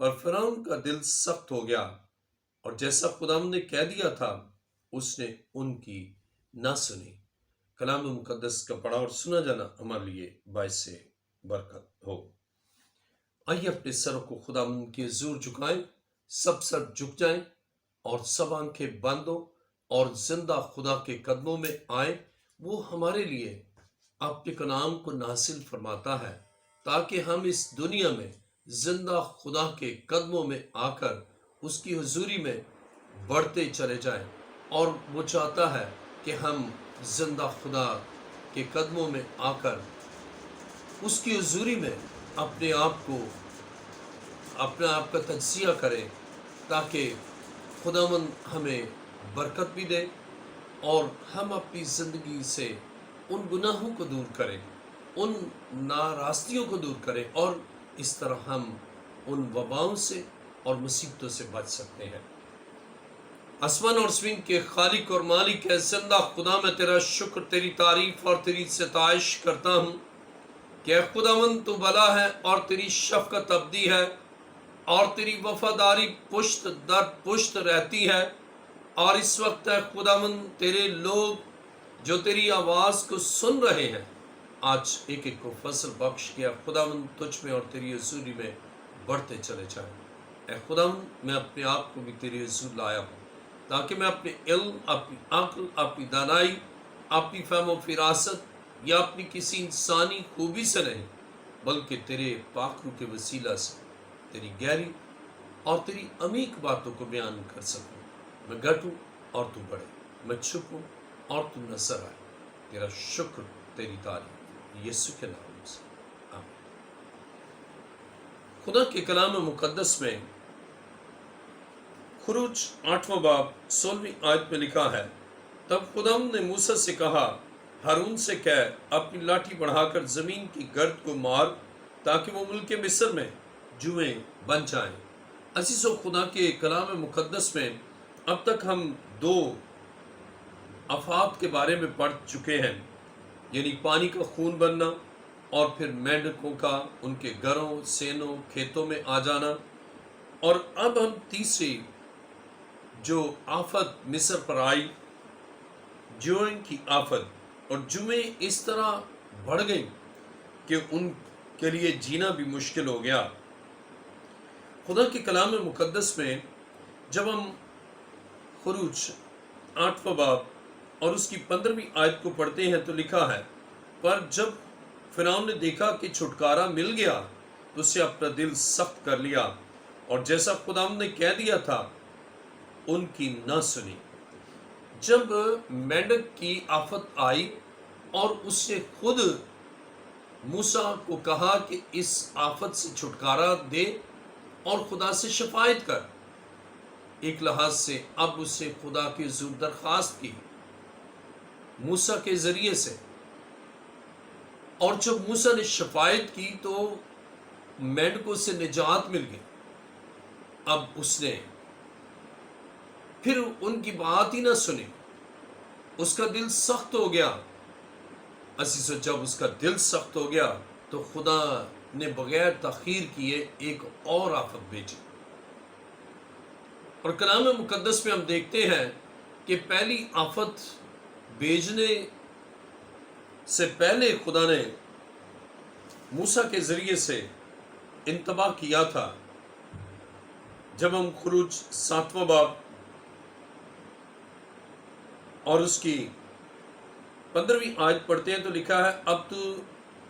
پر فرعون کا دل سخت ہو گیا اور جیسا خداوند نے کہہ دیا تھا اس نے ان کی نہ سنی۔ کلام مقدس کا پڑھا اور سنا جانا ہمارے لیے باعث برکت ہو۔ آئیے اپنے سروں کو خداوند کے حضور جھکائیں، سب سر جھک جائیں اور سب آنکھیں بند ہو اور زندہ خدا کے قدموں میں آئیں۔ وہ ہمارے لیے اپنے کلام کو نازل فرماتا ہے تاکہ ہم اس دنیا میں زندہ خدا کے قدموں میں آ کر اس کی حضوری میں بڑھتے چلے جائیں، اور وہ چاہتا ہے کہ ہم زندہ خدا کے قدموں میں آ کر اس کی حضوری میں اپنے آپ کا تجزیہ کریں تاکہ خداوند ہمیں برکت بھی دے اور ہم اپنی زندگی سے ان گناہوں کو دور کریں، ان ناراستیوں کو دور کریں، اور اس طرح ہم ان وباؤں سے اور مصیبتوں سے بچ سکتے ہیں۔ آسمان اور زمین کے خالق اور مالک ہے زندہ خدا، میں تیرا شکر، تیری تعریف اور تیری ستائش کرتا ہوں کہ اے خداوند تو بھلا ہے اور تیری شفقت ابدی ہے اور تیری وفاداری پشت در پشت رہتی ہے۔ اور اس وقت ہے خداوند تیرے لوگ جو تیری آواز کو سن رہے ہیں آج ایک ایک کو فضل بخش کیا۔ خداوند تجھ میں اور تیری حضوری میں بڑھتے چلے جائیں۔ اے خداوند میں اپنے آپ کو بھی تیری حضور لایا ہوں تاکہ میں اپنے علم، اپنی عقل، اپنی دانائی، اپنی فہم و فراست یا اپنی کسی انسانی خوبی سے نہیں بلکہ تیرے پاک روح کے وسیلہ سے تیری گہری اور تیری عمیق باتوں کو بیان کر سکوں۔ میں گھٹوں اور تو بڑھے، میں چھپوں اور تو نظر آئے۔ تیرا شکر، تیری تعریف یسوع کے نام سے، آمین۔ خدا کے کلام مقدس میں خروج 8واں باب 16ویں آیت میں لکھا ہے، تب خداوند نے موسیٰ سے کہا، ہارون سے کہہ اپنی لاٹھی بڑھا کر زمین کی گرد کو مار تاکہ وہ ملک مصر میں جوئیں بن جائیں۔ عزیزو، خدا کے کلام مقدس میں اب تک ہم دو آفات کے بارے میں پڑھ چکے ہیں، یعنی پانی کا خون بننا اور پھر مینڈکوں کا ان کے گھروں، سینوں، کھیتوں میں آ جانا۔ اور اب ہم تیسری جو آفت مصر پر آئی، جوئیں کی آفت، اور جوئیں اس طرح بڑھ گئیں کہ ان کے لیے جینا بھی مشکل ہو گیا۔ خدا کے کلام مقدس میں جب ہم خروج 8واں باب اور اس کی 15ویں آیت کو پڑھتے ہیں تو لکھا ہے، پر جب فرعون نے دیکھا کہ چھٹکارا مل گیا تو اسے اپنا دل سخت کر لیا اور جیسا خداوند نے کہہ دیا تھا ان کی نہ سنی۔ جب مینڈک کی آفت آئی اور اس نے خود موسیٰ کو کہا کہ اس آفت سے چھٹکارا دے اور خدا سے شفاعت کر، ایک لحاظ سے اب اسے خدا کی حضور درخواست کی موسیٰ کے ذریعے سے، اور جب موسیٰ نے شفاعت کی تو مینڈکوں سے نجات مل گئی۔ اب اس نے پھر ان کی بات ہی نہ سنی، اس کا دل سخت ہو گیا۔ عزیزو، جب اس کا دل سخت ہو گیا تو خدا نے بغیر تاخیر کیے ایک اور آفت بھیجی، اور کلام مقدس میں ہم دیکھتے ہیں کہ پہلی آفت بھیجنے سے پہلے خدا نے موسیٰ کے ذریعے سے انتباہ کیا تھا۔ جب ہم خروج 7واں باب اور اس کی 15ویں آیت پڑھتے ہیں تو لکھا ہے، اب تو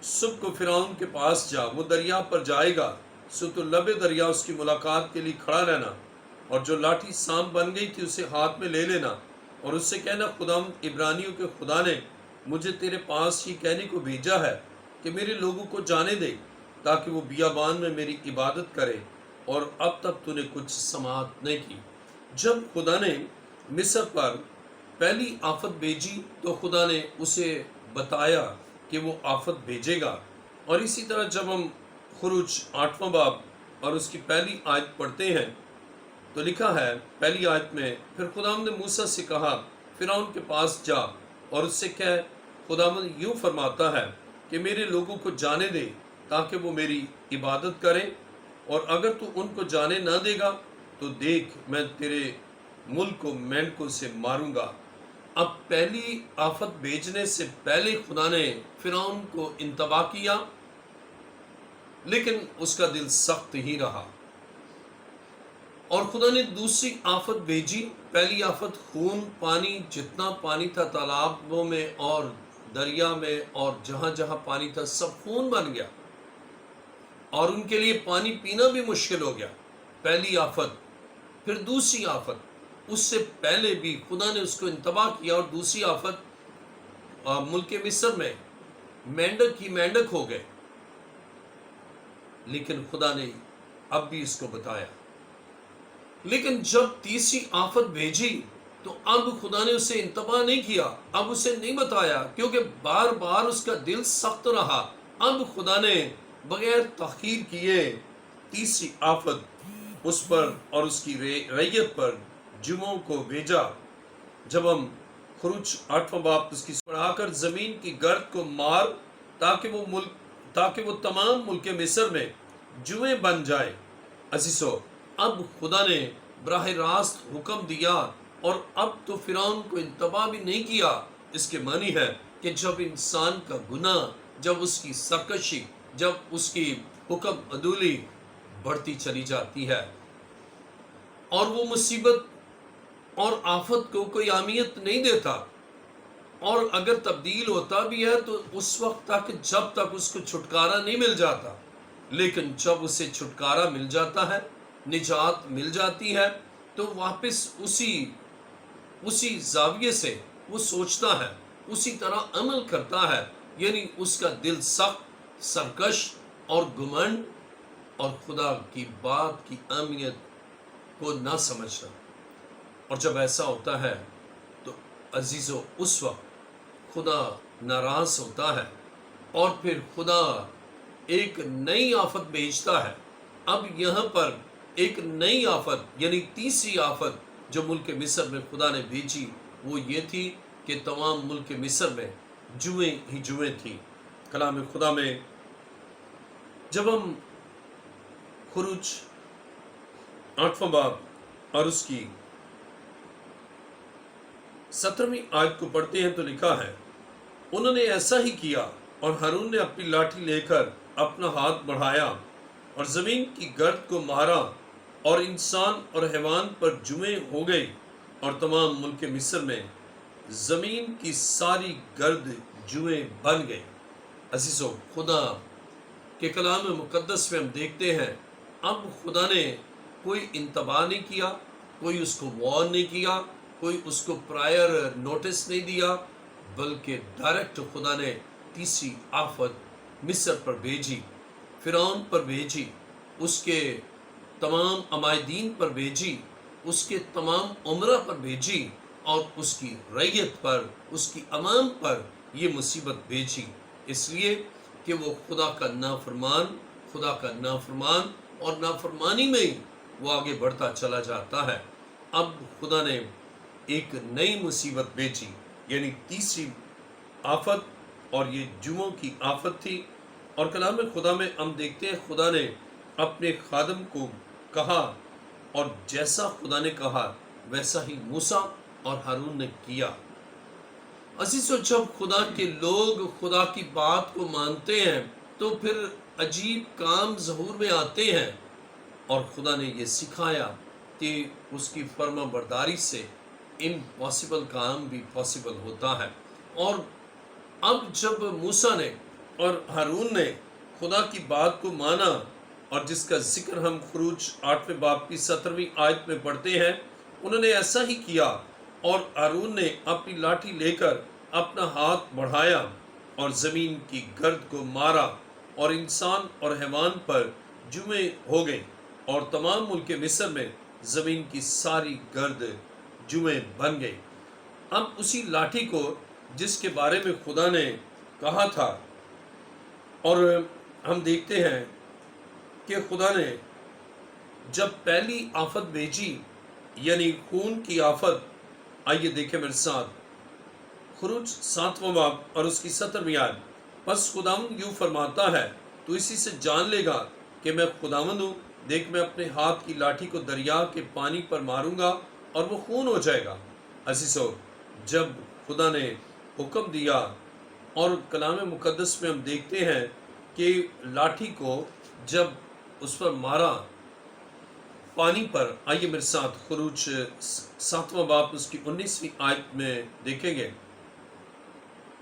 صبح کو فرعون کے پاس جا، وہ دریا پر جائے گا، سو تو لبے دریا اس کی ملاقات کے لیے کھڑا رہنا، اور جو لاٹھی سانپ بن گئی تھی اسے ہاتھ میں لے لینا، اور اس سے کہنا، خداوند عبرانیوں کے خدا نے مجھے تیرے پاس ہی کہنے کو بھیجا ہے کہ میرے لوگوں کو جانے دے تاکہ وہ بیابان میں میری عبادت کرے، اور اب تک تو نے کچھ سماعت نہیں کی۔ جب خدا نے مصر پر پہلی آفت بھیجی تو خدا نے اسے بتایا کہ وہ آفت بھیجے گا، اور اسی طرح جب ہم خروج 8واں باب اور اس کی پہلی آیت پڑھتے ہیں تو لکھا ہے پہلی آیت میں، پھر خداوند نے موسیٰ سے کہا، فرعون کے پاس جا اور اس سے کہہ، خداوند یوں فرماتا ہے کہ میرے لوگوں کو جانے دے تاکہ وہ میری عبادت کریں اور اگر تو ان کو جانے نہ دے گا تو دیکھ میں تیرے ملک کو مینڈکوں سے ماروں گا۔ اب پہلی آفت بھیجنے سے پہلے خدا نے فرعون کو انتباہ کیا، لیکن اس کا دل سخت ہی رہا، اور خدا نے دوسری آفت بھیجی۔ پہلی آفت خون، پانی، جتنا پانی تھا تالابوں میں اور دریا میں اور جہاں جہاں پانی تھا سب خون بن گیا، اور ان کے لیے پانی پینا بھی مشکل ہو گیا۔ پہلی آفت۔ پھر دوسری آفت، اس سے پہلے بھی خدا نے اس کو انتباہ کیا، اور دوسری آفت ملک مصر میں مینڈک ہی مینڈک ہو گئے، لیکن خدا نے اب بھی اس کو بتایا۔ لیکن جب تیسری آفت بھیجی تو اب خدا نے اسے انتباہ نہیں کیا، اب اسے نہیں بتایا، کیونکہ بار بار اس کا دل سخت رہا۔ اب خدا نے بغیر تاخیر کیے تیسری آفت اس پر اور اس کی رعیت پر جموں کو بھیجا۔ جب ہم خروج 8واں باب اس کی پڑھا کر زمین کی گرد کو مار تاکہ وہ تمام ملک مصر میں جوئیں بن جائے۔ عزیزو، اب خدا نے براہ راست حکم دیا، اور اب تو فرعون کو انتباہ بھی نہیں کیا۔ اس کے معنی ہے کہ جب انسان کا گناہ، جب اس کی سرکشی، جب اس کی حکم عدولی بڑھتی چلی جاتی ہے، اور وہ مصیبت اور آفت کو کوئی اہمیت نہیں دیتا، اور اگر تبدیل ہوتا بھی ہے تو اس وقت تک جب تک اس کو چھٹکارا نہیں مل جاتا، لیکن جب اسے چھٹکارا مل جاتا ہے، نجات مل جاتی ہے، تو واپس اسی زاویے سے وہ سوچتا ہے، اسی طرح عمل کرتا ہے، یعنی اس کا دل سخت، سرکش اور گمنڈ، اور خدا کی بات کی اہمیت کو نہ سمجھنا۔ اور جب ایسا ہوتا ہے تو عزیزو، اس وقت خدا ناراض ہوتا ہے، اور پھر خدا ایک نئی آفت بھیجتا ہے۔ اب یہاں پر ایک نئی آفت، یعنی تیسری آفت جو ملک مصر میں خدا نے بھیجی، وہ یہ تھی کہ تمام ملک مصر میں جوئیں ہی جوئیں تھیں۔ کلام خدا میں جب ہم خروج 8واں باب اور اس کی 17ویں آیت کو پڑھتے ہیں تو لکھا ہے، انہوں نے ایسا ہی کیا، اور ہارون نے اپنی لاٹھی لے کر اپنا ہاتھ بڑھایا اور زمین کی گرد کو مارا، اور انسان اور حیوان پر جوئیں ہو گئی، اور تمام ملک مصر میں زمین کی ساری گرد جوئیں بن گئی۔ عزیزو، خدا کے کلام مقدس میں ہم دیکھتے ہیں، اب خدا نے کوئی انتباہ نہیں کیا، کوئی اس کو وارن نہیں کیا، کوئی اس کو پرائر نوٹس نہیں دیا، بلکہ ڈائریکٹ خدا نے تیسری آفت مصر پر بھیجی، فرعون پر بھیجی، اس کے تمام عمائدین پر بھیجی، اس کے تمام عمرہ پر بھیجی، اور اس کی رعیت پر، اس کی عوام پر یہ مصیبت بھیجی، اس لیے کہ وہ خدا کا نافرمان اور نافرمانی میں ہی وہ آگے بڑھتا چلا جاتا ہے۔ اب خدا نے ایک نئی مصیبت بھیجی، یعنی تیسری آفت، اور یہ جمعوں کی آفت تھی۔ اور کلام خدا میں ہم دیکھتے ہیں خدا نے اپنے خادم کو کہا، اور جیسا خدا نے کہا ویسا ہی موسیٰ اور ہارون نے کیا۔ عزیزو، جب خدا کے لوگ خدا کی بات کو مانتے ہیں تو پھر عجیب کام ظہور میں آتے ہیں، اور خدا نے یہ سکھایا کہ اس کی فرما برداری سے امپاسبل کام بھی پاسبل ہوتا ہے۔ اور اب جب موسیٰ نے اور ہارون نے خدا کی بات کو مانا، اور جس کا ذکر ہم خروج 8ویں باب کی 17ویں آیت میں پڑھتے ہیں، انہوں نے ایسا ہی کیا، اور ہارون نے اپنی لاٹھی لے کر اپنا ہاتھ بڑھایا اور زمین کی گرد کو مارا، اور انسان اور حیوان پر جوئیں ہو گئی، اور تمام ملک مصر میں زمین کی ساری گرد جوئیں بن گئی۔ اب اسی لاٹھی کو جس کے بارے میں خدا نے کہا تھا، اور ہم دیکھتے ہیں کہ خدا نے جب پہلی آفت بھیجی، یعنی خون کی آفت، آئیے دیکھیں میرے ساتھ خروج 7واں باب اور اس کی 17ویں آیت۔ پس خداوند یوں فرماتا ہے، تو اسی سے جان لے گا کہ میں خداوند ہوں، دیکھ میں اپنے ہاتھ کی لاٹھی کو دریا کے پانی پر ماروں گا اور وہ خون ہو جائے گا۔ عزیزو، جب خدا نے حکم دیا اور کلام مقدس میں ہم دیکھتے ہیں کہ لاٹھی کو جب اس پر مارا پانی پر، آئیے میرے ساتھ خروج 7واں باب اس کی 19ویں آیت میں دیکھیں گے،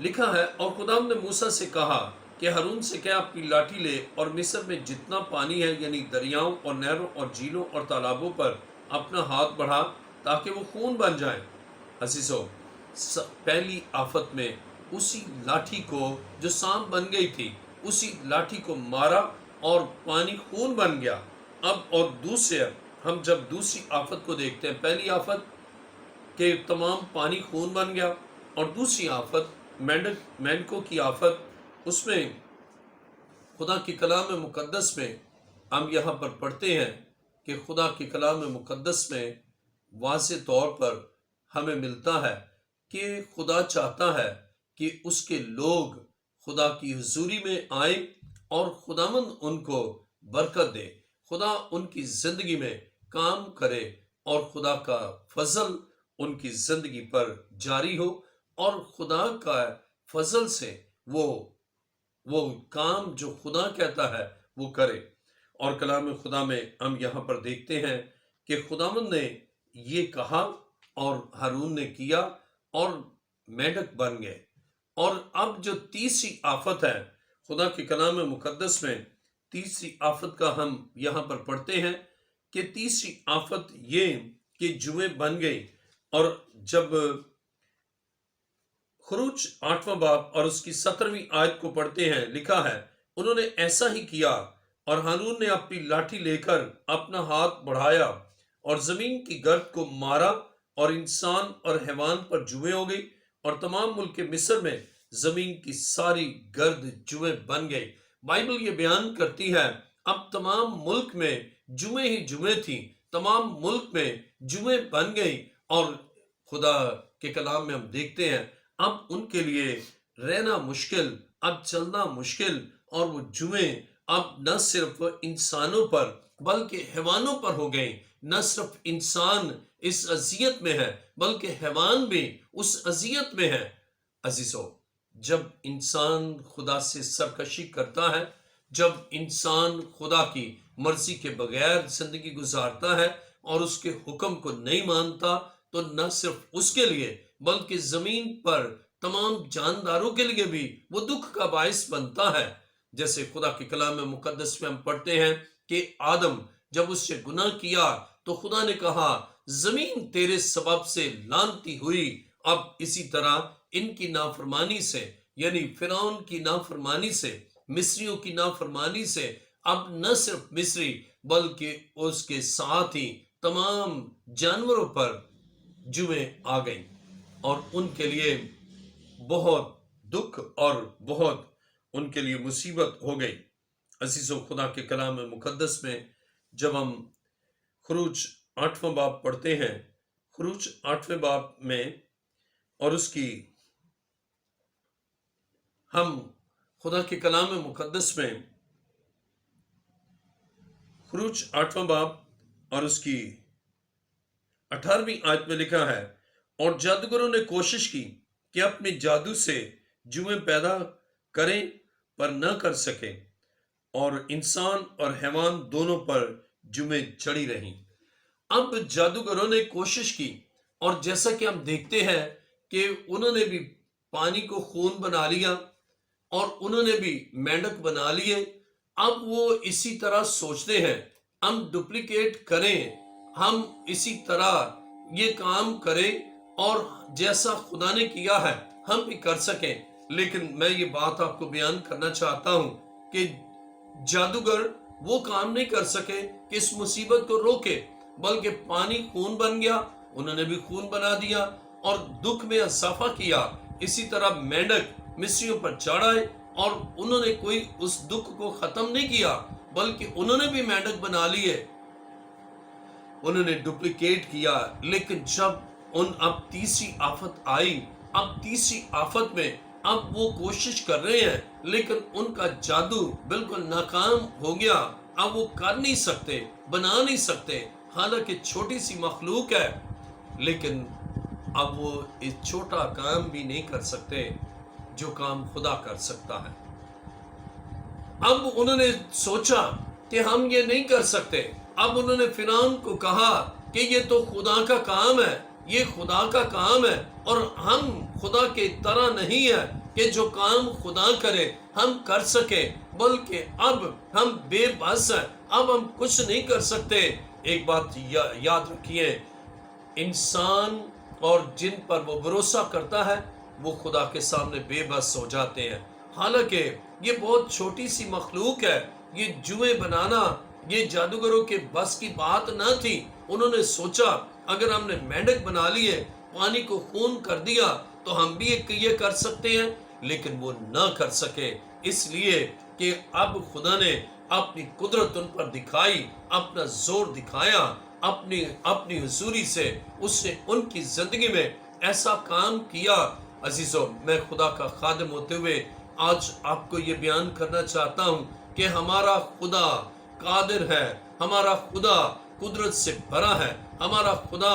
لکھا ہے، اور خدا نے موسیٰ سے کہا کہ ہارون سے کہہ اپنی لاٹھی لے اور مصر میں جتنا پانی ہے یعنی دریاؤں اور نہروں اور جھیلوں اور تالابوں پر اپنا ہاتھ بڑھا تاکہ وہ خون بن جائیں۔ عزیزو، پہلی آفت میں اسی لاٹھی کو جو سانپ بن گئی تھی، اسی لاٹھی کو مارا اور پانی خون بن گیا۔ اب اور دوسرے ہم جب دوسری آفت کو دیکھتے ہیں، پہلی آفت کہ تمام پانی خون بن گیا، اور دوسری آفت مینڈکوں کی آفت، اس میں خدا کی کلام مقدس میں ہم یہاں پر پڑھتے ہیں کہ خدا کی کلام مقدس میں واضح طور پر ہمیں ملتا ہے کہ خدا چاہتا ہے کہ اس کے لوگ خدا کی حضوری میں آئیں اور خداوند ان کو برکت دے، خدا ان کی زندگی میں کام کرے اور خدا کا فضل ان کی زندگی پر جاری ہو، اور خدا کا فضل سے وہ کام جو خدا کہتا ہے وہ کرے۔ اور کلام خدا میں ہم یہاں پر دیکھتے ہیں کہ خداوند نے یہ کہا اور ہارون نے کیا اور مینڈک بن گئے۔ اور اب جو تیسری آفت ہے خدا کے کلام مقدس میں، تیسری آفت کا ہم یہاں پر پڑھتے ہیں کہ تیسری آفت یہ کہ جوئیں بن گئی۔ اور جب خروج 8واں باب اور اس کی 17ویں آیت کو پڑھتے ہیں، لکھا ہے، انہوں نے ایسا ہی کیا اور ہارون نے اپنی لاٹھی لے کر اپنا ہاتھ بڑھایا اور زمین کی گرد کو مارا اور انسان اور حیوان پر جوئیں ہو گئی، اور تمام ملک مصر میں زمین کی ساری گرد جوئیں بن گئی۔ بائبل یہ بیان کرتی ہے اب تمام ملک میں جوئیں ہی جوئیں تھیں، تمام ملک میں جوئیں بن گئی، اور خدا کے کلام میں ہم دیکھتے ہیں اب ان کے لیے رہنا مشکل، اب چلنا مشکل، اور وہ جوئیں اب نہ صرف انسانوں پر بلکہ حیوانوں پر ہو گئیں۔ نہ صرف انسان اس اذیت میں ہے بلکہ حیوان بھی اس اذیت میں ہے۔ عزیزو، جب انسان خدا سے سرکشی کرتا ہے، جب انسان خدا کی مرضی کے بغیر زندگی گزارتا ہے اور اس کے حکم کو نہیں مانتا، تو نہ صرف اس کے لیے بلکہ زمین پر تمام جانداروں کے لیے بھی وہ دکھ کا باعث بنتا ہے۔ جیسے خدا کے کلام مقدس میں ہم پڑھتے ہیں کہ آدم جب اس سے گناہ کیا تو خدا نے کہا زمین تیرے سبب سے لعنتی ہوئی۔ اب اسی طرح ان کی نافرمانی سے، یعنی فرعون کی نافرمانی سے، مصریوں کی نافرمانی سے، اب نہ صرف مصری بلکہ اس کے ساتھ ہی تمام جانوروں پر جوئیں آ گئیں، اور ان کے لیے بہت دکھ اور بہت ان کے لیے مصیبت ہو گئی۔ عزیزو، خدا کے کلام مقدس میں جب ہم خروج 8واں باب پڑھتے ہیں، خروج 8ویں باب میں اور اس کی ہم خدا کے کلام مقدس میں خروج 8واں باب اور اس کی 18ویں آیت میں لکھا ہے، اور جادوگروں نے کوشش کی کہ اپنے جادو سے جوئیں پیدا کریں پر نہ کر سکے، اور انسان اور حیوان دونوں پر جوئیں چڑھی رہیں۔ اب جادوگروں نے کوشش کی، اور جیسا کہ ہم دیکھتے ہیں کہ انہوں نے بھی پانی کو خون بنا لیا اور انہوں نے بھی مینڈک بنا لیے۔ اب وہ اسی طرح سوچتے ہیں ہم ڈپلیکیٹ کریں، ہم اسی طرح یہ کام کریں اور جیسا خدا نے کیا ہے ہم بھی کر سکیں۔ لیکن میں یہ بات آپ کو بیان کرنا چاہتا ہوں کہ جادوگر وہ کام نہیں کر سکے کہ اس مصیبت کو روکے، بلکہ پانی خون بن گیا، انہوں نے بھی خون بنا دیا اور دکھ میں اضافہ کیا۔ اسی طرح مینڈک مصریوں پر چڑھ آئے اور انہوں نے کوئی اس دکھ کو ختم نہیں کیا بلکہ انہوں نے بھی مینڈک بنا لیے، انہوں نے ڈپلیکیٹ کیا۔ لیکن جب اب تیسری آفت آئی، اب تیسری آفت میں اب وہ کوشش کر رہے ہیں لیکن ان کا جادو بالکل ناکام ہو گیا، اب وہ کر نہیں سکتے، بنا نہیں سکتے، حالانکہ چھوٹی سی مخلوق ہے، لیکن اب وہ ایک چھوٹا کام بھی نہیں کر سکتے جو کام خدا کر سکتا ہے۔ اب انہوں نے سوچا کہ ہم یہ نہیں کر سکتے۔ اب انہوں نے فرعون کو کہا کہ یہ تو خدا کا کام ہے، یہ خدا کا کام ہے، اور ہم خدا کی طرح نہیں ہے کہ جو کام خدا کرے ہم کر سکے، بلکہ اب ہم بے بس ہیں، اب ہم کچھ نہیں کر سکتے۔ ایک بات یاد رکھیے، انسان اور جن پر وہ بھروسہ کرتا ہے وہ خدا کے سامنے بے بس ہو جاتے ہیں، حالانکہ یہ بہت چھوٹی سی مخلوق ہے۔ یہ جوئیں بنانا یہ جادوگروں کے بس کی بات نہ تھی۔ انہوں نے سوچا اگر ہم نے مینڈک بنا لیے، پانی کو خون کر دیا تو ہم بھی یہ کر سکتے ہیں، لیکن وہ نہ کر سکے، اس لیے کہ اب خدا نے اپنی قدرت ان پر دکھائی، اپنا زور دکھایا، اپنی حضوری سے اس نے ان کی زندگی میں ایسا کام کیا۔ عزیزو، میں خدا کا خادم ہوتے ہوئے آج آپ کو یہ بیان کرنا چاہتا ہوں کہ ہمارا خدا قادر ہے، ہمارا خدا قدرت سے بھرا ہے، ہمارا خدا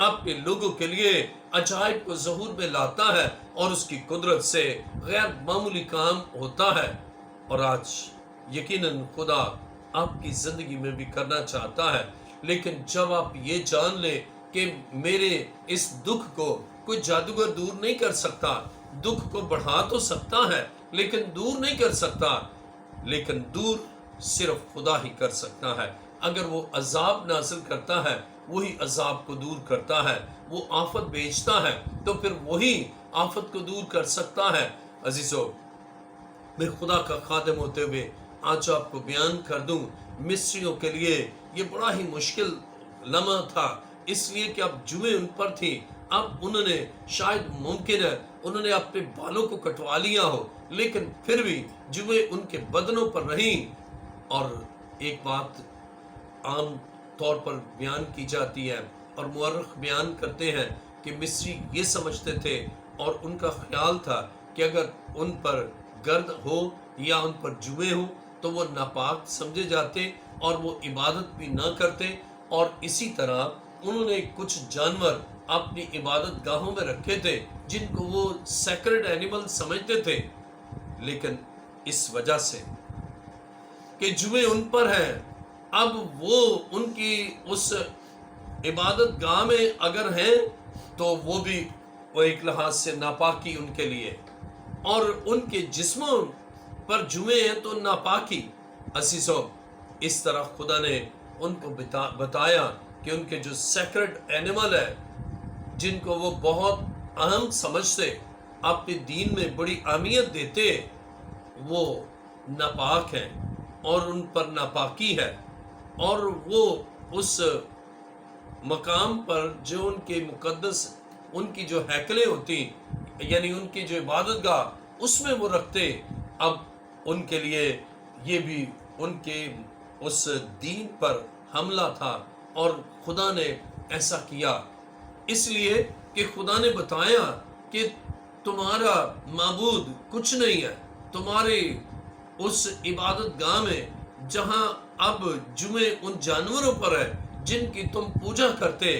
اپنے لوگوں کے لیے عجائب کو ظہور میں لاتا ہے، اور اس کی قدرت سے غیر معمولی کام ہوتا ہے۔ اور آج یقیناً خدا آپ کی زندگی میں بھی کرنا چاہتا ہے، لیکن جب آپ یہ جان لیں کہ میرے اس دکھ کو کوئی جادوگر دور نہیں کر سکتا، دکھ کو بڑھا تو سکتا ہے لیکن دور نہیں کر سکتا، لیکن دور صرف خدا ہی کر سکتا ہے۔ اگر وہ عذاب نازل کرتا ہے وہی عذاب کو دور کرتا ہے، وہ آفت بھیجتا ہے تو پھر وہی آفت کو دور کر سکتا ہے۔ عزیزو، میں خدا کا خادم ہوتے ہوئے آج آپ کو بیان کر دوں، مصریوں کے لیے یہ بڑا ہی مشکل لمحہ تھا، اس لیے کہ اب جوئیں ان پر تھی۔ اب انہوں نے شاید ممکن ہے انہوں نے اپنے بالوں کو کٹوا لیا ہو، لیکن پھر بھی جوئیں ان کے بدنوں پر رہیں۔ اور ایک بات عام طور پر بیان کی جاتی ہے اور مورخ بیان کرتے ہیں کہ مصری یہ سمجھتے تھے اور ان کا خیال تھا کہ اگر ان پر گرد ہو یا ان پر جوئیں ہوں تو وہ ناپاک سمجھے جاتے اور وہ عبادت بھی نہ کرتے، اور اسی طرح انہوں نے کچھ جانور اپنی عبادت گاہوں میں رکھے تھے جن کو وہ سیکرڈ اینیمل سمجھتے تھے، لیکن اس وجہ سے کہ جوئیں ان پر ہیں، اب وہ ان کی اس عبادت گاہ میں اگر ہیں تو وہ بھی وہ ایک لحاظ سے ناپاکی ان کے لیے، اور ان کے جسموں پر جوئیں ہیں تو ناپاکی۔ عزیزو، اس طرح خدا نے ان کو بتایا کہ ان کے جو سیکرڈ اینیمل ہے جن کو وہ بہت اہم سمجھتے، اپنے دین میں بڑی اہمیت دیتے، وہ ناپاک ہیں اور ان پر ناپاکی ہے، اور وہ اس مقام پر جو ان کے مقدس ان کی جو ہیکلیں ہوتی یعنی ان کی جو عبادت گاہ اس میں وہ رکھتے، اب ان کے لیے یہ بھی ان کے اس دین پر حملہ تھا، اور خدا نے ایسا کیا اس لیے کہ خدا نے بتایا کہ تمہارا معبود کچھ نہیں ہے، تمہارے اس عبادت گاہ میں جہاں اب جوئیں ان جانوروں پر ہے جن کی تم پوجا کرتے۔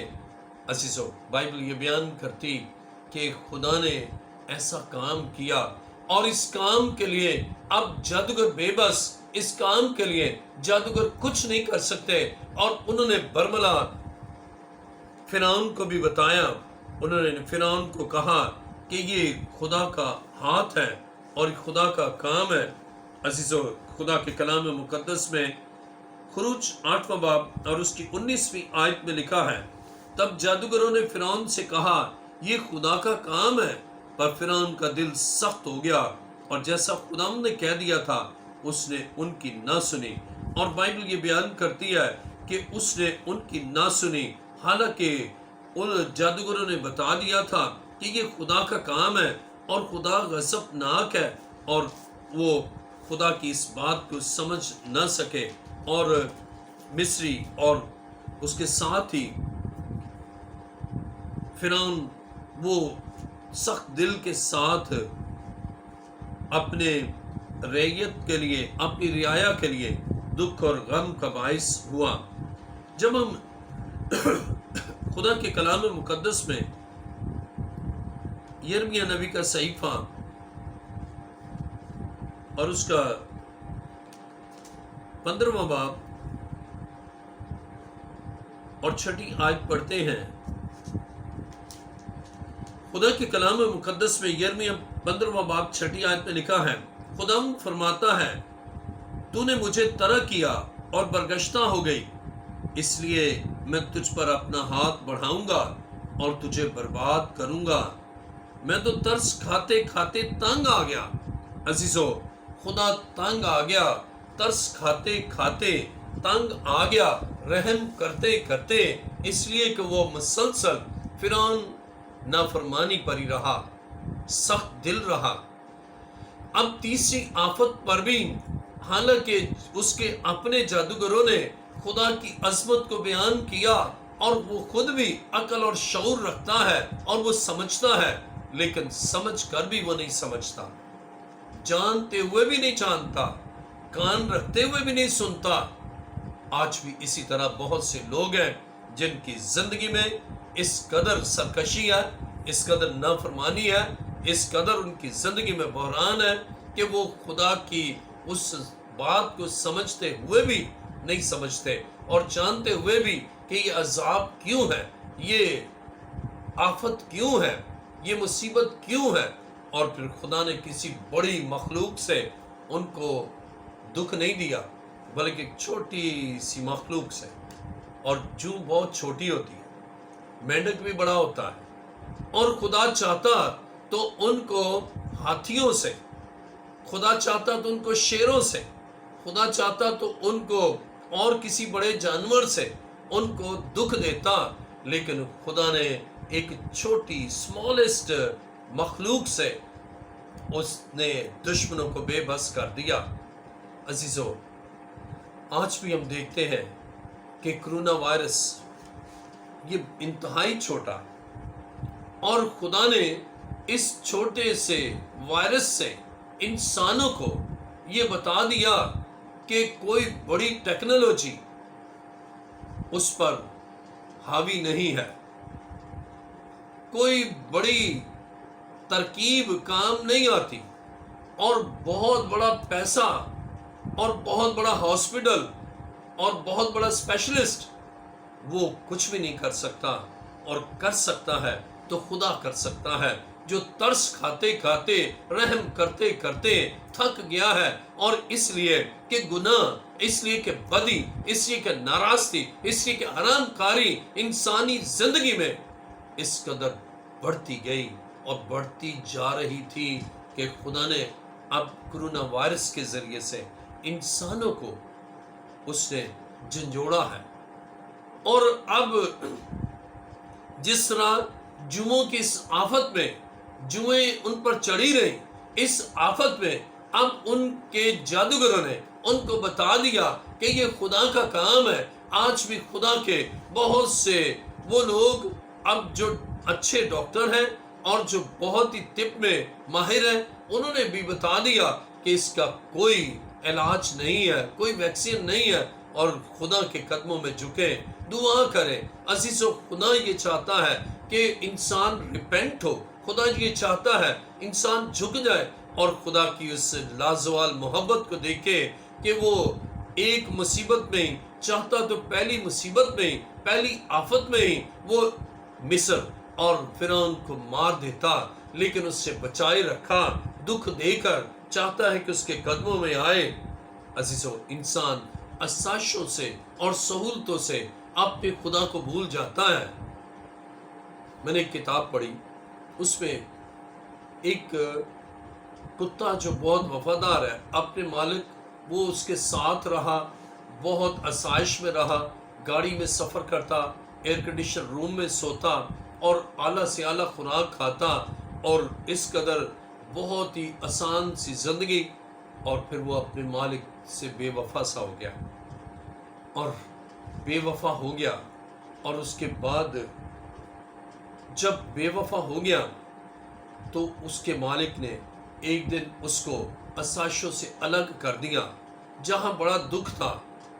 عزیزو، بائبل یہ بیان کرتی کہ خدا نے ایسا کام کیا، اور اس کام کے لیے اب جادوگر بے بس، اس کام کے لیے جادوگر کچھ نہیں کر سکتے، اور انہوں نے برملا فرعون کو بھی بتایا، انہوں نے فرعون کو کہا کہ یہ خدا کا ہاتھ ہے اور خدا کا کام ہے۔ عزیزو، خدا کے کلام مقدس میں خروج 8واں باب اور اس کی 19ویں آیت میں لکھا ہے، تب جادوگروں نے فرعون سے کہا یہ خدا کا کام ہے، پر فرعون کا دل سخت ہو گیا اور جیسا خدا نے کہہ دیا تھا اس نے ان کی نہ سنی۔ اور بائبل یہ بیان کرتی ہے کہ اس نے ان کی نہ سنی، حالانکہ ان جادوگروں نے بتا دیا تھا کہ یہ خدا کا کام ہے اور خدا غضب ناک ہے، اور وہ خدا کی اس بات کو سمجھ نہ سکے، اور مصری اور اس کے ساتھ ہی فرعون وہ سخت دل کے ساتھ اپنے رعیت کے لیے، اپنی رعایا کے لیے دکھ اور غم کا باعث ہوا۔ جب ہم خدا کے کلام مقدس میں یرمیہ نبی کا صحیفہ اور اس کا 15واں باب اور 6 آیت پڑھتے ہیں، خدا کے کلام مقدس میں یرمیہ 15واں باب 6 آیت میں لکھا ہے، خداوند فرماتا ہے تو نے مجھے طرح کیا اور برگشتہ ہو گئی، اس لیے میں تجھ پر اپنا ہاتھ بڑھاؤں گا اور تجھے برباد کروں گا۔ میں تو ترس کھاتے کھاتے تنگ آ گیا۔ عزیزو، خدا تنگ آ گیا، ترس کھاتے کھاتے تنگ آ گیا، رحم کرتے کرتے، اس لیے کہ وہ مسلسل فرعون نافرمانی پر ہی رہا، سخت دل رہا۔ اب تیسری آفت پر بھی حالانکہ اس کے اپنے جادوگروں نے خدا کی عظمت کو بیان کیا اور وہ خود بھی عقل اور شعور رکھتا ہے اور وہ سمجھتا ہے، لیکن سمجھ کر بھی وہ نہیں سمجھتا، جانتے ہوئے بھی نہیں جانتا، کان رکھتے ہوئے بھی نہیں سنتا۔ آج بھی اسی طرح بہت سے لوگ ہیں جن کی زندگی میں اس قدر سرکشی ہے، اس قدر نافرمانی ہے، اس قدر ان کی زندگی میں بحران ہے کہ وہ خدا کی اس بات کو سمجھتے ہوئے بھی نہیں سمجھتے اور جانتے ہوئے بھی کہ یہ عذاب کیوں ہے، یہ آفت کیوں ہے، یہ مصیبت کیوں ہے، اور پھر خدا نے کسی بڑی مخلوق سے ان کو دکھ نہیں دیا بلکہ ایک چھوٹی سی مخلوق سے، اور جو بہت چھوٹی ہوتی ہے، مینڈک بھی بڑا ہوتا ہے، اور خدا چاہتا تو ان کو ہاتھیوں سے، خدا چاہتا تو ان کو شیروں سے، خدا چاہتا تو ان کو اور کسی بڑے جانور سے ان کو دکھ دیتا، لیکن خدا نے ایک چھوٹی اسمالسٹ مخلوق سے اس نے دشمنوں کو بے بس کر دیا۔ عزیزو، آج بھی ہم دیکھتے ہیں کہ کرونا وائرس یہ انتہائی چھوٹا، اور خدا نے اس چھوٹے سے وائرس سے انسانوں کو یہ بتا دیا کہ کوئی بڑی ٹیکنالوجی اس پر حاوی نہیں ہے، کوئی بڑی ترکیب کام نہیں آتی، اور بہت بڑا پیسہ اور بہت بڑا ہاسپٹل اور بہت بڑا اسپیشلسٹ وہ کچھ بھی نہیں کر سکتا، اور کر سکتا ہے تو خدا کر سکتا ہے، جو ترس کھاتے کھاتے رحم کرتے کرتے تھک گیا ہے، اور اس لیے کہ گناہ، اس لیے کہ بدی، اس لیے کہ ناراضگی، اس لیے کہ حرام کاری انسانی زندگی میں اس قدر بڑھتی گئی اور بڑھتی جا رہی تھی کہ خدا نے اب کرونا وائرس کے ذریعے سے انسانوں کو اس نے جھنجھوڑا ہے۔ اور اب جس طرح جوؤں کی اس آفت میں جوئیں ان پر چڑھی رہی، اس آفت میں اب ان کے جادوگروں نے ان کو بتا دیا کہ یہ خدا کا کام ہے۔ آج بھی خدا کے بہت سے وہ لوگ اب جو اچھے ڈاکٹر ہیں اور جو بہت ہی طب میں ماہر ہیں، انہوں نے بھی بتا دیا کہ اس کا کوئی علاج نہیں ہے، کوئی ویکسین نہیں ہے، اور خدا کے قدموں میں جھکے، دعا کریں۔ عزیزو، خدا یہ چاہتا ہے کہ انسان ریپینٹ ہو، خدا یہ چاہتا ہے انسان جھک جائے اور خدا کی اس لازوال محبت کو دیکھے کہ وہ ایک مصیبت میں ہی چاہتا تو پہلی مصیبت میں ہی، پہلی آفت میں ہی وہ مصر اور فرعون کو مار دیتا، لیکن اس سے بچائے رکھا، دکھ دے کر چاہتا ہے کہ اس کے قدموں میں آئے۔ عزیزو، انسان آسائشوں سے اور سہولتوں سے اپنے خدا کو بھول جاتا ہے۔ میں نے ایک کتاب پڑھی، اس میں ایک کتا جو بہت وفادار ہے اپنے مالک، وہ اس کے ساتھ رہا، بہت آسائش میں رہا، گاڑی میں سفر کرتا، ایئر کنڈیشن روم میں سوتا اور اعلیٰ سے اعلیٰ خوراک کھاتا، اور اس قدر بہت ہی آسان سی زندگی، اور پھر وہ اپنے مالک سے بے وفا سا ہو گیا، اور بے وفا ہو گیا، اور اس کے بعد جب بے وفا ہو گیا تو اس کے مالک نے ایک دن اس کو آسائشوں سے الگ کر دیا، جہاں بڑا دکھ تھا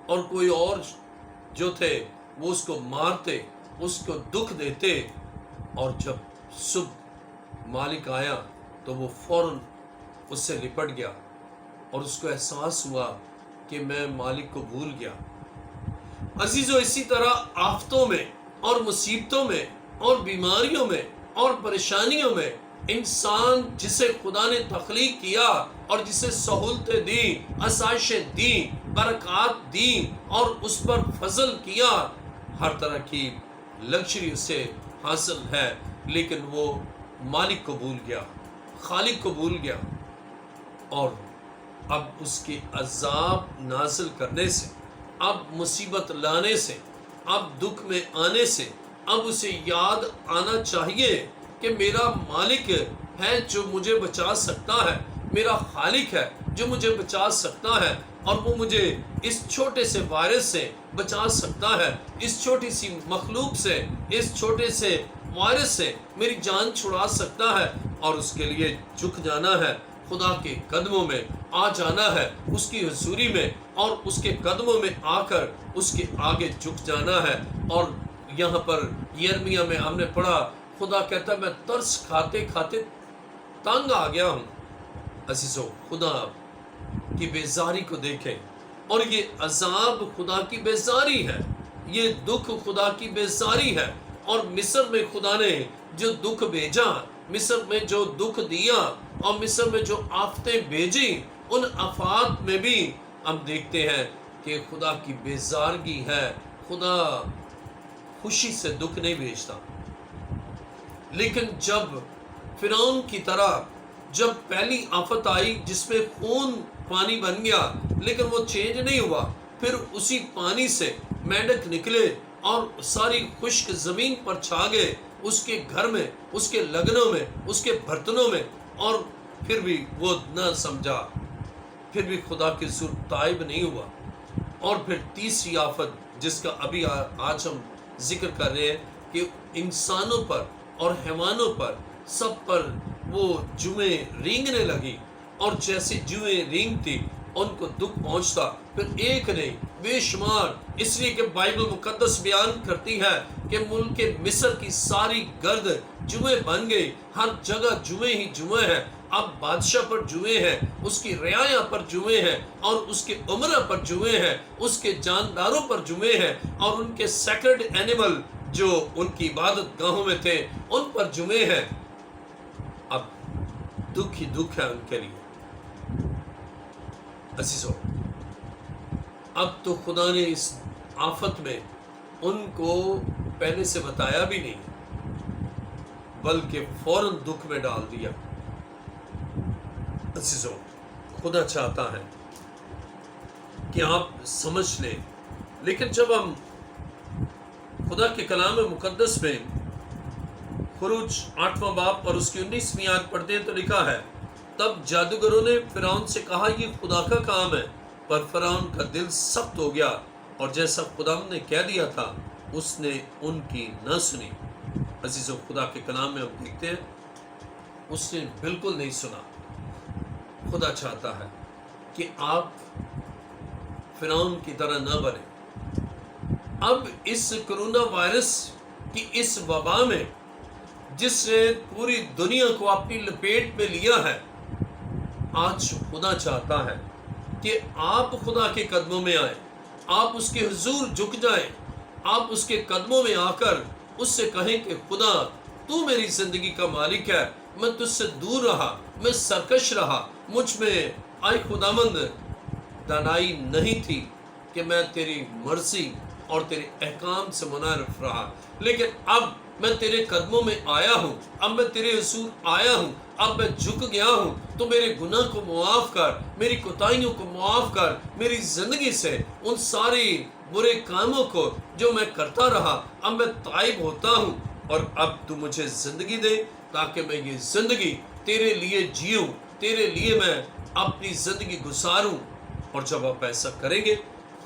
اور کوئی اور جو تھے وہ اس کو مارتے، اس کو دکھ دیتے، اور جب صبح مالک آیا تو وہ فوراً اس سے لپٹ گیا اور اس کو احساس ہوا کہ میں مالک کو بھول گیا۔ عزیزو، اسی طرح آفتوں میں اور مصیبتوں میں اور بیماریوں میں اور پریشانیوں میں انسان جسے خدا نے تخلیق کیا اور جسے سہولتیں دیں، آسائشیں دیں، برکات دیں اور اس پر فضل کیا، ہر طرح کی لگژری اسے حاصل ہے، لیکن وہ مالک کو بھول گیا، خالق کو بھول گیا، اور اب اس کے عذاب نازل کرنے سے، اب مصیبت لانے سے، اب دکھ میں آنے سے، اب اسے یاد آنا چاہیے کہ میرا مالک ہے جو مجھے بچا سکتا ہے، میرا خالق ہے جو مجھے بچا سکتا ہے، اور وہ مجھے اس چھوٹے سے وائرس سے بچا سکتا ہے، اس چھوٹی سی مخلوق سے، اس چھوٹے سے وائرس سے میری جان چھڑا سکتا ہے، اور اس کے لیے جھک جانا ہے، خدا کے قدموں میں آ جانا ہے، اس کی حضوری میں، اور اس کے قدموں میں آ کر اس کے آگے جھک جانا ہے۔ اور یہاں پر یرمیہ میں ہم نے پڑھا، خدا کہتا ہے میں ترس کھاتے کھاتے تنگ آ گیا ہوں۔ عزیزو، خدا کی بیزاری کو دیکھیں، اور یہ عذاب خدا کی بیزاری ہے، یہ دکھ خدا کی بیزاری ہے۔ اور مصر میں خدا نے جو دکھ بھیجا، مصر میں جو دکھ دیا، اور مصر میں جو آفتیں بھیجی، ان آفات میں بھی ہم دیکھتے ہیں کہ خدا کی بیزارگی ہے۔ خدا خوشی سے دکھ نہیں بھیجتا، لیکن جب فرعون کی طرح جب پہلی آفت آئی جس میں خون پانی بن گیا، لیکن وہ چینج نہیں ہوا، پھر اسی پانی سے مینڈک نکلے اور ساری خشک زمین پر چھا گئے، اس کے گھر میں، اس کے لگنوں میں، اس کے برتنوں میں، اور پھر بھی وہ نہ سمجھا، پھر بھی خدا کی ضرورت تائب نہیں ہوا۔ اور پھر تیسری آفت جس کا ابھی آج ہم ذکر کر رہے ہیں کہ انسانوں پر اور حیوانوں پر سب پر وہ جوئیں رینگنے لگی، اور جیسے جوئیں رینگتی ان کو دکھ پہنچتا، پھر ایک نہیں بے شمار، اس لیے کہ بائبل مقدس بیان کرتی ہے کہ ملک مصر کی ساری گرد جوئیں بن گئی، ہر جگہ جوئیں ہی جوئیں ہیں۔ اب بادشاہ پر جوئیں ہیں، اس کی رعایا پر جوئیں ہیں، اور اس کے عمرہ پر جوئیں ہیں، اس کے جانداروں پر جوئیں ہیں، اور ان کے سیکرڈ اینیمل جو ان کی عبادت گاہوں میں تھے ان پر جوئیں ہیں۔ اب دکھ ہی دکھ ہے ان کے لیے۔ عزیزو، اب تو خدا نے اس آفت میں ان کو پہلے سے بتایا بھی نہیں، بلکہ فوراً دکھ میں ڈال دیا۔ عزیزو، خدا چاہتا ہے کہ آپ سمجھ لیں، لیکن جب ہم خدا کے کلام مقدس میں خروج 8واں باب اور اس کی 19ویں آیت پڑھتے ہیں تو لکھا ہے، تب جادوگروں نے فرعون سے کہا یہ خدا کا کام ہے، پر فرعون کا دل سخت ہو گیا، اور جیسا خدا نے کہہ دیا تھا اس نے ان کی نہ سنی۔ عزیزو، خدا کے کلام میں ہم دیکھتے ہیں اس نے بالکل نہیں سنا۔ خدا چاہتا ہے کہ آپ فرعون کی طرح نہ بنے۔ اب اس کرونا وائرس کی اس وبا میں جس نے پوری دنیا کو اپنی لپیٹ میں لیا ہے، آج خدا چاہتا ہے کہ آپ خدا کے قدموں میں آئیں، آپ اس کے حضور جھک جائیں، آپ اس کے قدموں میں آ کر اس سے کہیں کہ خدا تو میری زندگی کا مالک ہے، میں تجھ سے دور رہا، میں سرکش رہا، مجھ میں آئے خداوند دانائی نہیں تھی کہ میں تیری مرضی اور تیرے احکام سے منحرف رہا، لیکن اب میں تیرے قدموں میں آیا ہوں، اب میں تیرے حضور آیا ہوں، اب میں جھک گیا ہوں، تو میرے گناہ کو معاف کر، میری کوتاہیوں کو معاف کر، میری زندگی سے ان ساری برے کاموں کو جو میں کرتا رہا اب میں تائب ہوتا ہوں، اور اب تو مجھے زندگی دے تاکہ میں یہ زندگی تیرے لیے جیوں، تیرے لیے میں اپنی زندگی گزاروں۔ اور جب آپ ایسا کریں گے،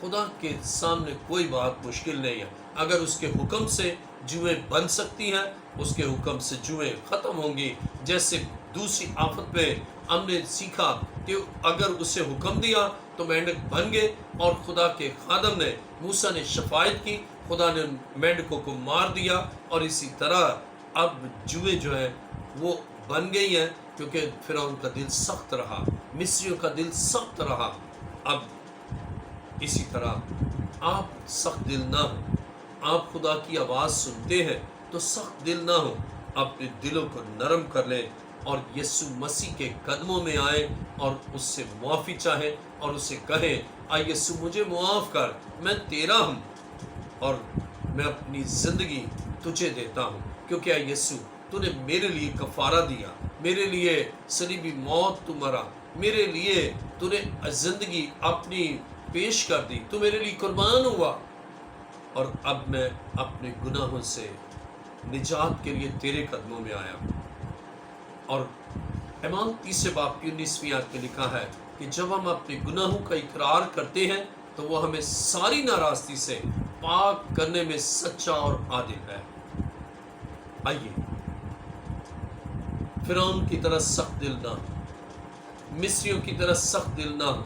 خدا کے سامنے کوئی بات مشکل نہیں ہے۔ اگر اس کے حکم سے جوئیں بن سکتی ہیں، اس کے حکم سے جوئیں ختم ہوں گی، جیسے دوسری آفت میں ہم نے سیکھا کہ اگر اسے حکم دیا تو مینڈک بن گئے، اور خدا کے خادم نے موسیٰ نے شفاعت کی، خدا نے ان مینڈکوں کو مار دیا، اور اسی طرح اب جوئیں جو ہیں وہ بن گئی ہیں، کیونکہ فرعون کا دل سخت رہا، مصریوں کا دل سخت رہا۔ اب اسی طرح آپ سخت دل نہ ہو، آپ خدا کی آواز سنتے ہیں تو سخت دل نہ ہو، اپنے دلوں کو نرم کر لیں اور یسوع مسیح کے قدموں میں آئیں اور اس سے معافی چاہیں اور اسے کہیں، اے یسوع مجھے معاف کر، میں تیرا ہوں اور میں اپنی زندگی تجھے دیتا ہوں، کیونکہ اے یسوع تو نے میرے لیے کفارہ دیا، میرے لیے صلیبی موت تو مرا، میرے لیے تو نے زندگی اپنی پیش کر دی، تو میرے لیے قربان ہوا، اور اب میں اپنے گناہوں سے نجات کے لیے تیرے قدموں میں آیا۔ اور اعمال 3 باب کی 19ویں آیت میں لکھا ہے کہ جب ہم اپنے گناہوں کا اقرار کرتے ہیں تو وہ ہمیں ساری ناراستی سے پاک کرنے میں سچا اور عادل ہے۔ آئیے فرعون کی طرح سخت دل نہ ہو، مصریوں کی طرح سخت دل نہ ہو،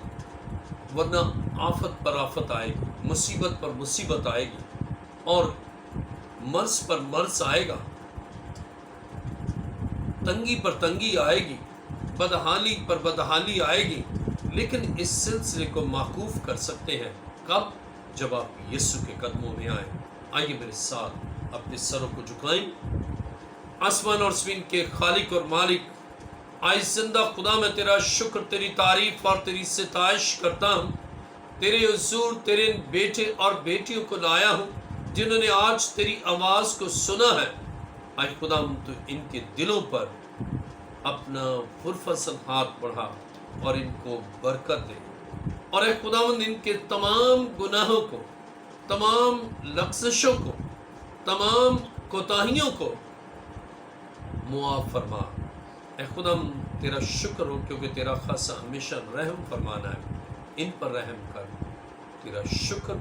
ورنہ آفت پر آفت آئے گی، مصیبت پر مصیبت آئے گی، اور مرض پر مرض آئے گا، تنگی پر تنگی آئے گی، بدحالی پر بدحالی آئے گی، لیکن اس سلسلے کو معکوف کر سکتے ہیں کب؟ جب آپ یسوع کے قدموں میں آئیں۔ آئیے میرے ساتھ اپنے سروں کو جھکائیں۔ آسمان اور زمین کے خالق اور مالک، آج زندہ خدا میں تیرا شکر، تیری تعریف اور تیری ستائش کرتا ہوں۔ تیرے حضور تیرے بیٹے اور بیٹیوں کو لایا ہوں جنہوں نے آج تیری آواز کو سنا ہے۔ آج خدا تو ان کے دلوں پر اپنا پرفضل ہاتھ بڑھا اور ان کو برکت دے، اور اے خداوند ان کے تمام گناہوں کو، تمام لغزشوں کو، تمام کوتاہیوں کو معاف فرما۔ اے خداوند تیرا شکر ہو، کیونکہ تیرا خاصہ ہمیشہ رحم فرمانا ہے، ان پر رحم کر۔ تیرا شکر،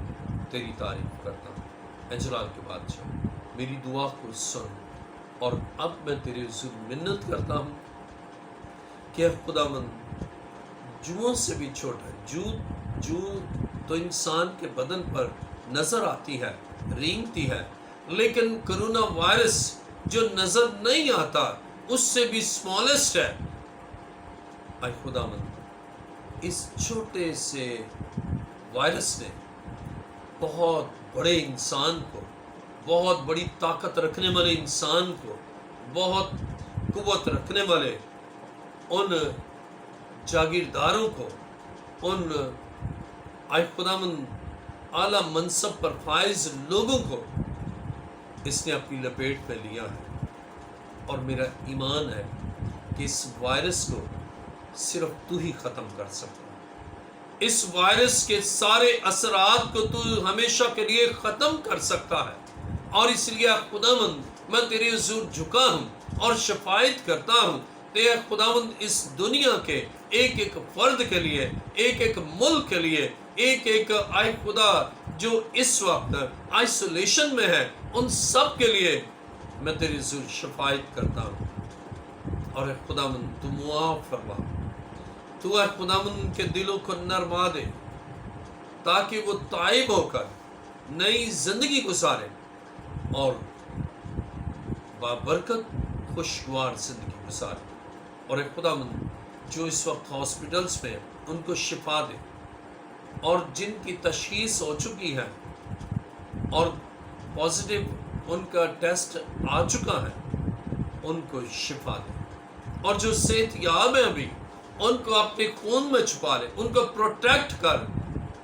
تیری تعریف کرتا ہوں۔ اے جلال کے بادشاہ میری دعا کو سن، اور اب میں تیرے حضور منت کرتا ہوں کہ اے خداوند جوؤں سے بھی چھوٹا ہے، جو تو انسان کے بدن پر نظر آتی ہے، رینگتی ہے، لیکن کرونا وائرس جو نظر نہیں آتا اس سے بھی اسمالسٹ ہے۔ اے خداوند اس چھوٹے سے وائرس نے بہت بڑے انسان کو، بہت بڑی طاقت رکھنے والے انسان کو، بہت قوت رکھنے والے ان جاگیرداروں کو، ان اے خداوند اعلیٰ منصب پر فائز لوگوں کو اس نے اپنی لپیٹ میں لیا ہے، اور میرا ایمان ہے کہ اس وائرس کو صرف تو ہی ختم کر سکتا ہے، اس وائرس کے سارے اثرات کو تو ہمیشہ کے لیے ختم کر سکتا ہے، اور اس لیے خداوند میں تیرے حضور جھکا ہوں اور شفاعت کرتا ہوں کہ خداوند اس دنیا کے ایک ایک فرد کے لیے، ایک ایک ملک کے لیے، ایک ایک اے خدا جو اس وقت آئسولیشن میں ہے، ان سب کے لیے میں تیرے حضور شفاعت کرتا ہوں۔ اور اے خداوند تو معاف فرما، تو اے خداوند کے دلوں کو نرما دے تاکہ وہ تائب ہو کر نئی زندگی گزارے اور بابرکت خوشگوار زندگی گزارے۔ اور اے خداوند جو اس وقت ہاسپٹلز میں ان کو شفا دے، اور جن کی تشخیص ہو چکی ہے اور پازیٹیو ان کا ٹیسٹ آ چکا ہے، ان کو شفا دے، اور جو صحت یاب ہیں ابھی ان کو اپنے خون میں چھپا لے، ان کو پروٹیکٹ کر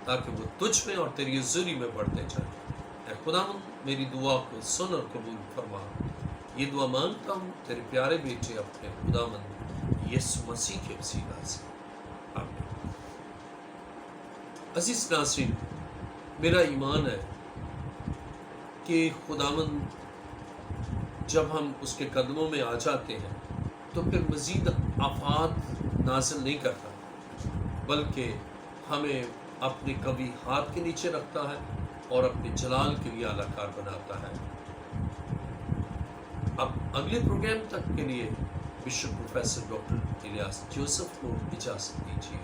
تاکہ وہ تجھ میں اور تیری حضوری میں بڑھتے جائیں۔ اے خداوند میری دعا کو سن اور قبول فرما۔ یہ دعا مانگتا ہوں تیرے پیارے بیٹے اپنے خداوند یسوع مسیح کے وسیلہ سے، آمین۔ عزیز ناظرین، میرا ایمان ہے کہ خداوند جب ہم اس کے قدموں میں آ جاتے ہیں تو پھر مزید آفات نازل نہیں کرتا، بلکہ ہمیں اپنے قوی ہاتھ کے نیچے رکھتا ہے اور اپنے جلال کے لیے اعلیٰ کار بناتا ہے۔ اب اگلے پروگرام تک کے لیے bishop professor doctor Ilyas Joseph کو اجازت دیجیے.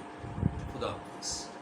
خدا حافظ.